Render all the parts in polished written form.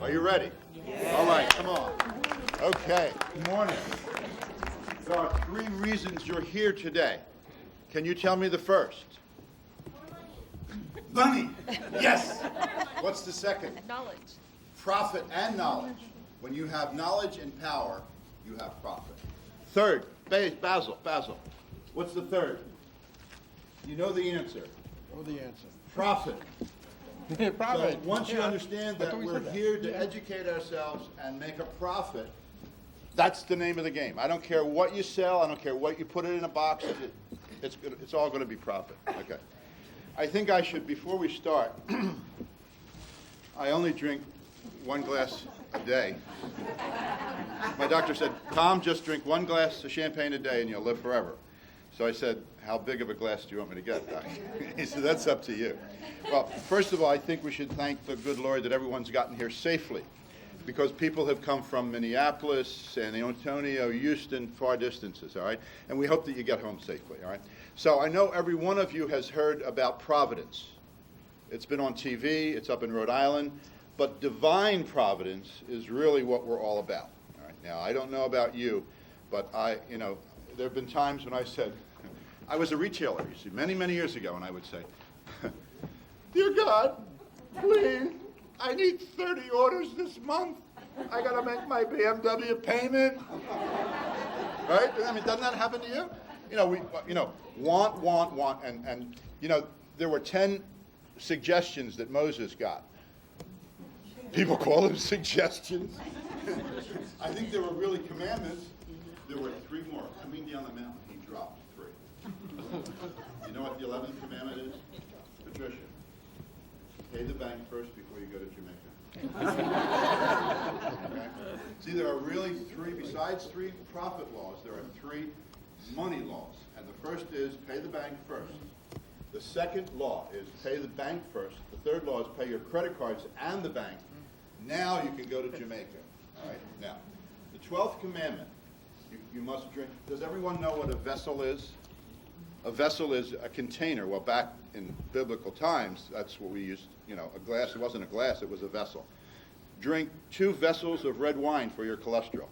Are you ready? Yes. All right, come on. Okay, good morning. There are 3 reasons you're here today. Can you tell me the first? Money. Yes. What's the second? Knowledge. Profit and knowledge. When you have knowledge and power, you have profit. Third, Basil. What's the third? You know the answer. Profit. Profit. So once you understand that we're here to educate ourselves and make a profit, that's the name of the game. I don't care what you sell. I don't care what you put it in a box. It's all going to be profit. Okay. I think I should, before we start, I only drink 1 glass a day. My doctor said, Tom, just drink 1 glass of champagne a day and you'll live forever. So I said, how big of a glass do you want me to get, Doc? He said, that's up to you. Well, first of all, I think we should thank the good Lord that everyone's gotten here safely, because people have come from Minneapolis, San Antonio, Houston, far distances, all right? And we hope that you get home safely, all right? So I know every one of you has heard about Providence. It's been on TV, it's up in Rhode Island, but divine providence is really what we're all about, all right? Now, I don't know about you, but there have been times when I said, I was a retailer, you see, many, many years ago, and I would say, Dear God, please, I need 30 orders this month. I got to make my BMW payment. Right? I mean, doesn't that happen to you? Want, and there were 10 suggestions that Moses got. People call them suggestions. I think there were really commandments. There were 3 more. Coming down the mountain, he dropped 3. You know what the 11th commandment is? Patricia, pay the bank first before you go to Jamaica. Okay? See, there are really 3, besides 3 profit laws, there are 3 money laws. And the first is pay the bank first. The second law is pay the bank first. The third law is pay your credit cards and the bank. Now you can go to Jamaica. All right? Now, the 12th commandment, you must drink. Does everyone know what a vessel is? A vessel is a container. Well, back in biblical times, that's what we used, a glass. It wasn't a glass, it was a vessel. Drink 2 vessels of red wine for your cholesterol.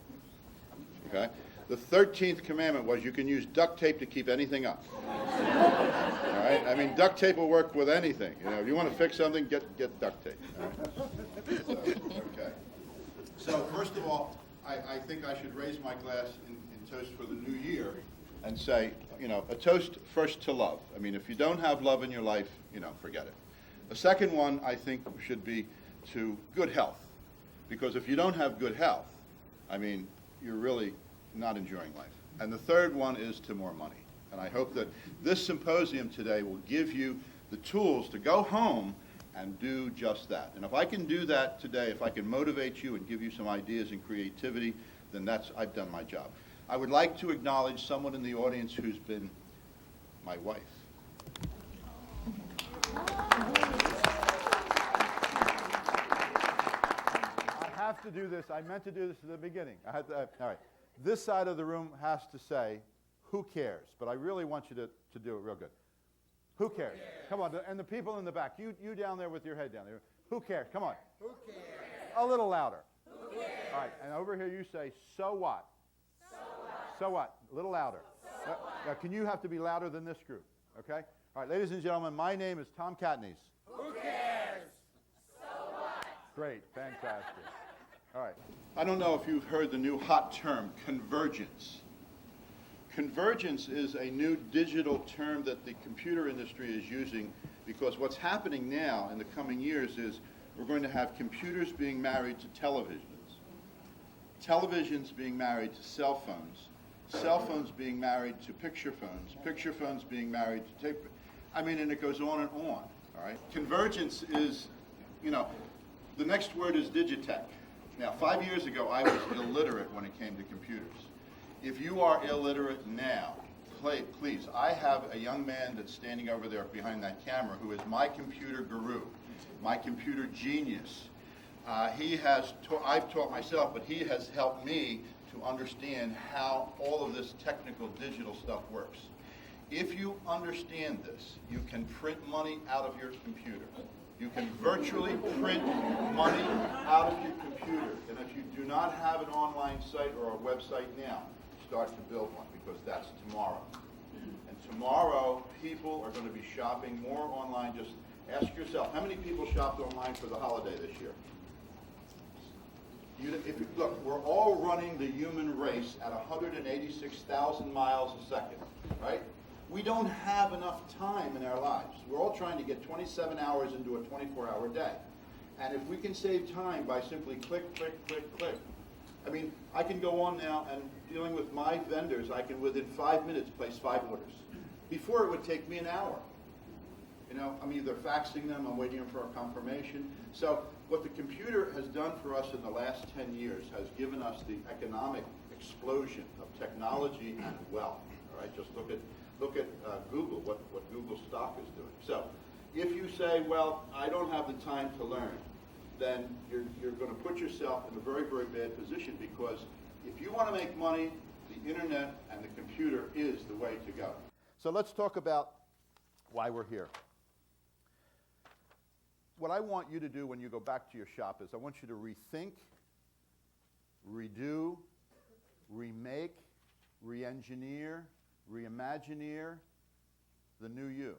Okay? The 13th commandment was you can use duct tape to keep anything up. All right? I mean, duct tape will work with anything. If you want to fix something, get duct tape. All right? Okay. So, first of all, I think I should raise my glass in toast for the new year and say, a toast first to love. I mean, if you don't have love in your life, forget it. The second one, I think, should be to good health. Because if you don't have good health, I mean, you're really not enjoying life. And the third one is to more money. And I hope that this symposium today will give you the tools to go home and do just that. And if I can do that today, if I can motivate you and give you some ideas and creativity, then I've done my job. I would like to acknowledge someone in the audience who's been my wife. I have to do this. I meant to do this at the beginning. All right. This side of the room has to say, who cares? But I really want you to do it real good. Who cares? Come on. And the people in the back, you down there with your head down there. Who cares? Come on. Who cares? A little louder. Who cares? All right. And over here you say, so what? So what? So what? A little louder. So what? Now, can you have to be louder than this group? Okay? All right, ladies and gentlemen, my name is Tom Katniss. Who cares? So what? Great. Fantastic. All right. I don't know if you've heard the new hot term, convergence. Convergence is a new digital term that the computer industry is using, because what's happening now in the coming years is we're going to have computers being married to televisions, televisions being married to cell phones being married to picture phones being married to tape. I mean, and it goes on and on, all right? Convergence is, the next word is digitech. Now, 5 years ago, I was illiterate when it came to computers. If you are illiterate now, please, I have a young man that's standing over there behind that camera who is my computer guru, my computer genius. I've taught myself, but he has helped me to understand how all of this technical digital stuff works. If you understand this, you can print money out of your computer. You can virtually print money out of your computer. And if you do not have an online site or a website now, start to build one, because that's tomorrow. And tomorrow, people are going to be shopping more online. Just ask yourself, how many people shopped online for the holiday this year? Look, we're all running the human race at 186,000 miles a second, right? We don't have enough time in our lives. We're all trying to get 27 hours into a 24-hour day. And if we can save time by simply click, click, click, click. I mean, I can go on now and dealing with my vendors, I can within 5 minutes place 5 orders. Before it would take me an hour. You know, I'm either faxing them, I'm waiting for a confirmation. So what the computer has done for us in the last 10 years has given us the economic explosion of technology and wealth. All right, just look at Google, what Google stock is doing. So if you say, well, I don't have the time to learn, then you're going to put yourself in a very, very bad position, because if you want to make money, the internet and the computer is the way to go. So let's talk about why we're here. What I want you to do when you go back to your shop is I want you to rethink, redo, remake, re-engineer, reimagineer the new you.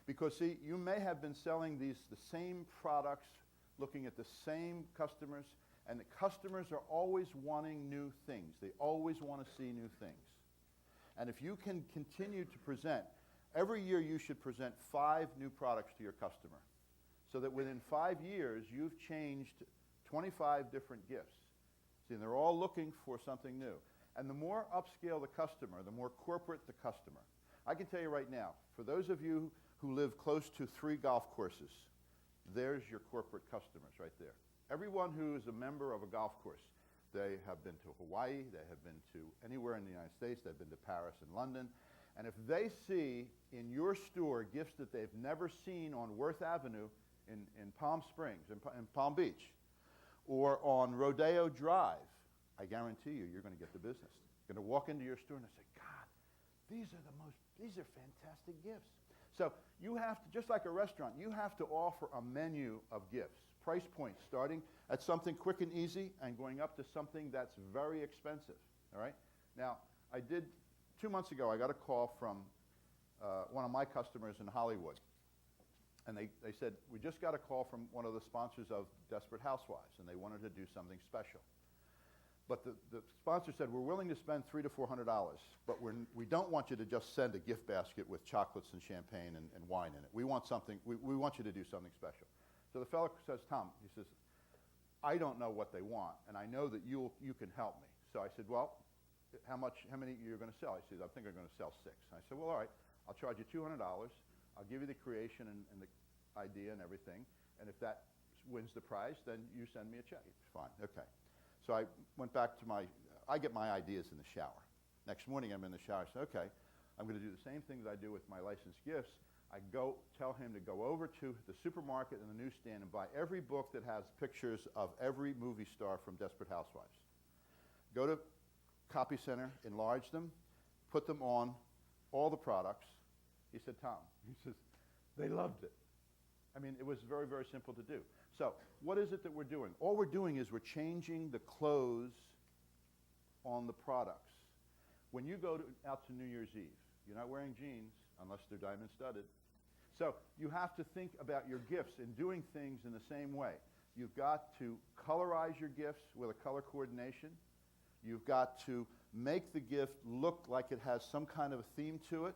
Because see, you may have been selling the same products, looking at the same customers, and the customers are always wanting new things. They always want to see new things. And if you can continue to present, every year you should present 5 new products to your customer, so that within 5 years you've changed 25 different gifts. See, and they're all looking for something new. And the more upscale the customer, the more corporate the customer. I can tell you right now, for those of you who live close to 3 golf courses, there's your corporate customers right there. Everyone who is a member of a golf course, they have been to Hawaii, they have been to anywhere in the United States, they've been to Paris and London, and if they see in your store gifts that they've never seen on Worth Avenue in Palm Springs, in Palm Beach, or on Rodeo Drive, I guarantee you, you're going to get the business. You're going to walk into your store and say, God, these are fantastic gifts. So you have to, just like a restaurant, you have to offer a menu of gifts, price points, starting at something quick and easy and going up to something that's very expensive, all right? Now, 2 months ago, I got a call from one of my customers in Hollywood. And they said, we just got a call from one of the sponsors of Desperate Housewives, and they wanted to do something special. But the sponsor said, we're willing to spend $300 to $400, but we don't want you to just send a gift basket with chocolates and champagne and wine in it. We want something, we want you to do something special. So the fellow says, Tom, he says, I don't know what they want, and I know that you can help me. So I said, well, how many you're going to sell? He says, I think I'm going to sell 6. And I said, well, all right, I'll charge you $200. I'll give you the creation and the idea and everything, and if that wins the prize, then you send me a check. Fine, okay. So I went back to I get my ideas in the shower. Next morning I'm in the shower. I said, okay, I'm going to do the same thing that I do with my licensed gifts. I tell him to go over to the supermarket and the newsstand and buy every book that has pictures of every movie star from Desperate Housewives. Go to Copy Center, enlarge them, put them on all the products. He said, Tom, he says, they loved it. I mean, it was very, very simple to do. So what is it that we're doing? All we're doing is we're changing the clothes on the products. When you go out to New Year's Eve, you're not wearing jeans unless they're diamond studded. So you have to think about your gifts and doing things in the same way. You've got to colorize your gifts with a color coordination. You've got to make the gift look like it has some kind of a theme to it.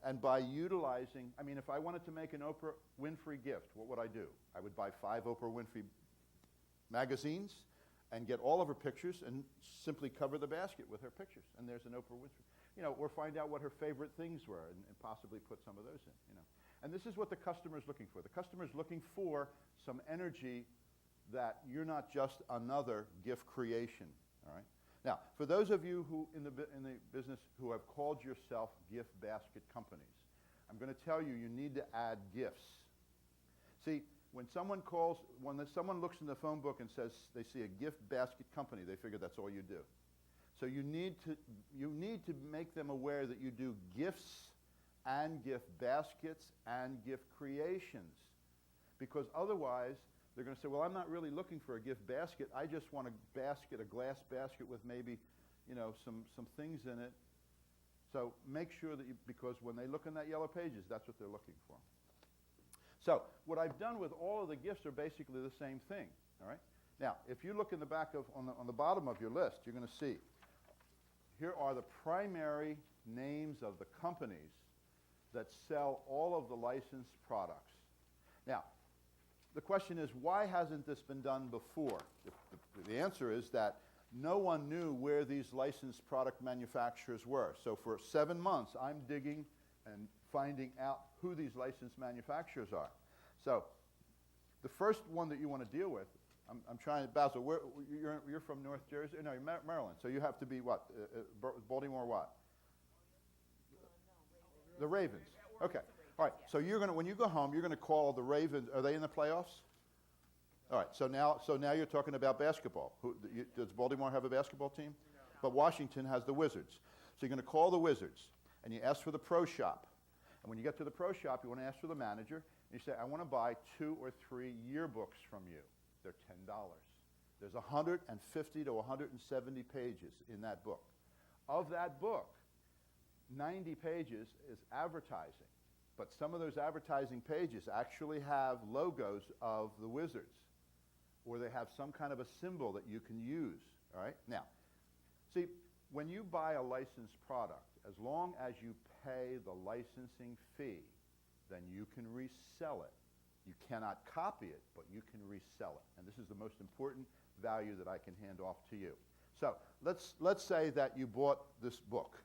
And by utilizing, I mean, if I wanted to make an Oprah Winfrey gift, what would I do? I would buy 5 Oprah Winfrey magazines and get all of her pictures and simply cover the basket with her pictures. And there's an Oprah Winfrey. You know, or find out what her favorite things were and possibly put some of those in, you know. And this is what the customer's looking for. The customer's looking for some energy that you're not just another gift creation, all right? Now, for those of you who in the business who have called yourself gift basket companies, I'm going to tell you, you need to add gifts. See, when someone looks in the phone book and says they see a gift basket company, they figure that's all you do. So you need to make them aware that you do gifts and gift baskets and gift creations. Because otherwise, they're going to say, well, I'm not really looking for a gift basket. I just want a basket, a glass basket with maybe, some things in it. So make sure that because when they look in that yellow pages, that's what they're looking for. So what I've done with all of the gifts are basically the same thing, all right? Now, if you look in the back on the bottom of your list, you're going to see, here are the primary names of the companies that sell all of the licensed products. Now, the question is, why hasn't this been done before? The answer is that no one knew where these licensed product manufacturers were. So for 7 months, I'm digging and finding out who these licensed manufacturers are. So the first one that you want to deal with, I'm trying to, Basil, you're from North Jersey? No, you're Maryland. So you have to be what? Baltimore what? The Ravens. Okay. All right. So when you go home, you're going to call the Ravens. Are they in the playoffs? All right. So now you're talking about basketball. Does Baltimore have a basketball team? No. But Washington has the Wizards. So you're going to call the Wizards, and you ask for the pro shop. And when you get to the pro shop, you want to ask for the manager, and you say, I want to buy 2 or 3 yearbooks from you. They're $10. There's 150 to 170 pages in that book. Of that book, 90 pages is advertising. But some of those advertising pages actually have logos of the Wizards, or they have some kind of a symbol that you can use. All right? Now, see, when you buy a licensed product, as long as you pay the licensing fee, then you can resell it. You cannot copy it, but you can resell it. And this is the most important value that I can hand off to you. So let's say that you bought this book.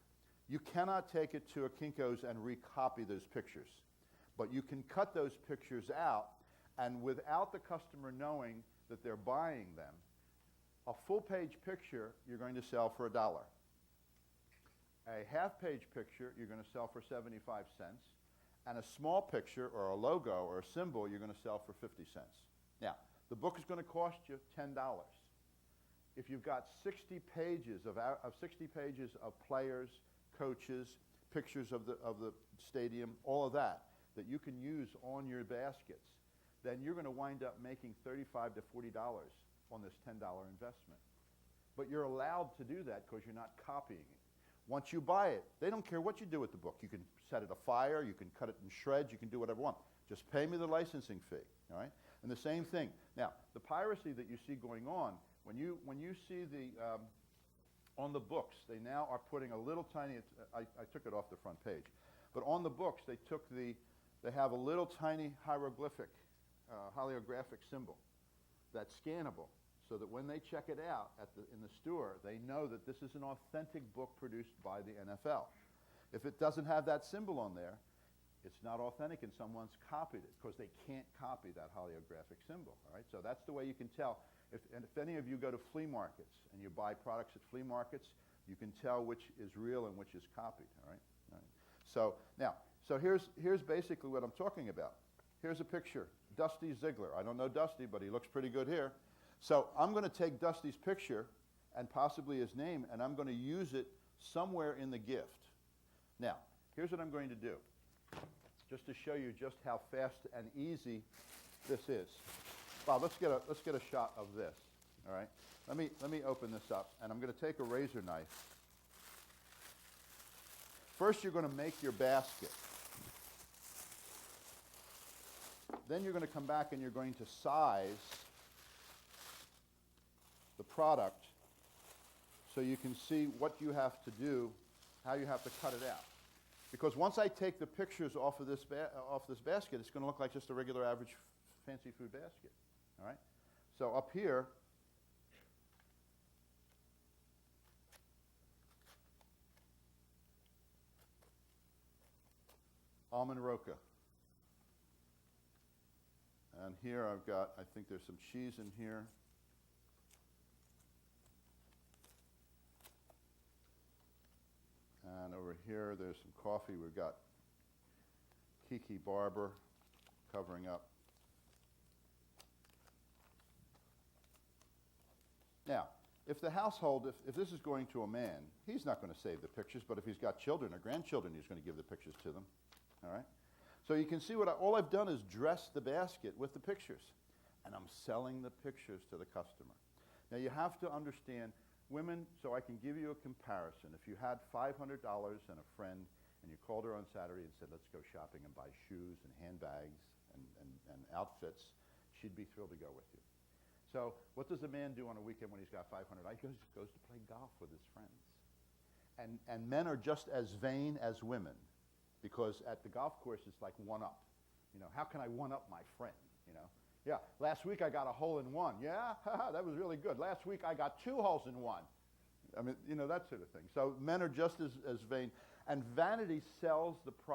You cannot take it to a Kinko's and recopy those pictures. But you can cut those pictures out, and without the customer knowing that they're buying them, a full-page picture you're going to sell for $1. A half-page picture you're going to sell for 75 cents. And a small picture or a logo or a symbol you're going to sell for 50 cents. Now, the book is going to cost you $10. If you've got 60 pages of players, coaches, pictures of the stadium, all of that you can use on your baskets, then you're going to wind up making $35 to $40 on this $10 investment. But you're allowed to do that because you're not copying it. Once you buy it, they don't care what you do with the book. You can set it afire, you can cut it in shreds, you can do whatever you want. Just pay me the licensing fee, all right? And the same thing. Now, the piracy that you see going on, when you see on the books, they now are putting a little tiny, I took it off the front page, but on the books, they have a little tiny hieroglyphic, holographic symbol that's scannable, so that when they check it out in the store, they know that this is an authentic book produced by the NFL. If it doesn't have that symbol on there, it's not authentic and someone's copied it, because they can't copy that holographic symbol. All right? So that's the way you can tell. If any of you go to flea markets and you buy products at flea markets, you can tell which is real and which is copied. All right? All right. So here's basically what I'm talking about. Here's a picture. Dusty Ziegler. I don't know Dusty, but he looks pretty good here. So I'm going to take Dusty's picture and possibly his name, and I'm going to use it somewhere in the gift. Now, here's what I'm going to do, just to show you just how fast and easy this is. Bob, let's get a shot of this. All right. Let me open this up, and I'm going to take a razor knife. First, you're going to make your basket. Then you're going to come back and you're going to size the product so you can see what you have to do, how you have to cut it out. Because once I take the pictures off of this basket, it's going to look like just a regular average fancy food basket. All right? So up here, almond roca. And here I've got, I think there's some cheese in here. And over here, there's some coffee. We've got Kiki Barber covering up. Now, if the household, if this is going to a man, he's not going to save the pictures, but if he's got children or grandchildren, he's going to give the pictures to them. All right? So you can see all I've done is dress the basket with the pictures, and I'm selling the pictures to the customer. Now you have to understand, women, so I can give you a comparison. If you had $500 and a friend, and you called her on Saturday and said, let's go shopping and buy shoes and handbags and outfits, she'd be thrilled to go with you. So what does a man do on a weekend when he's got $500? He goes to play golf with his friends. And men are just as vain as women, because at the golf course it's like one up. You know, how can I one up my friend? You know, yeah. Last week I got a hole in one. Yeah, that was really good. Last week I got 2 holes in one. I mean, you know, that sort of thing. So men are just as vain, and vanity sells the product.